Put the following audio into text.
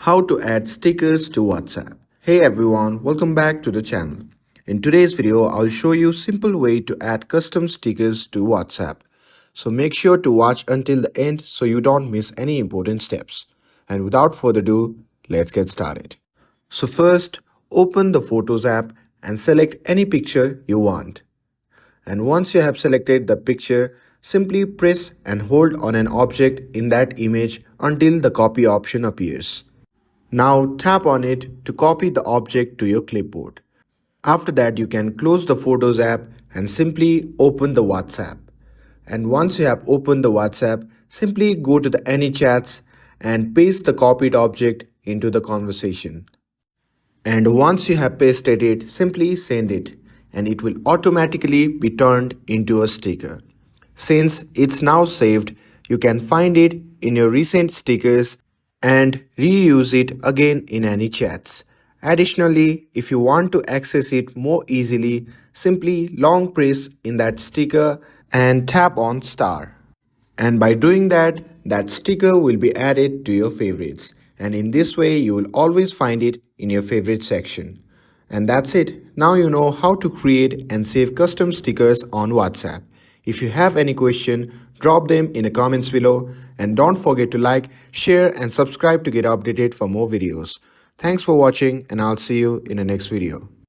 How to add stickers to WhatsApp. Hey everyone, welcome back to the channel. In today's video, I'll show you simple way to add custom stickers to WhatsApp. So make sure to watch until the end so you don't miss any important steps. And without further ado, let's get started. So first, open the Photos app and select any picture you want. And once you have selected the picture, simply press and hold on an object in that image until the copy option appears. Now tap on it to copy the object to your clipboard. After that, you can close the Photos app and simply open the WhatsApp. And once you have opened the WhatsApp, simply go to the AnyChats and paste the copied object into the conversation. And once you have pasted it, simply send it and it will automatically be turned into a sticker. Since it's now saved, you can find it in your recent stickers and reuse it again in AnyChats. Additionally, if you want to access it more easily, simply long press in that sticker and tap on star. And by doing that, that sticker will be added to your favorites. And in this way, you will always find it in your favorite section. And that's it. Now you know how to create and save custom stickers on WhatsApp. If you have any question, drop them in the comments below. And don't forget to like, share and subscribe to get updated for more videos. Thanks for watching and I'll see you in the next video.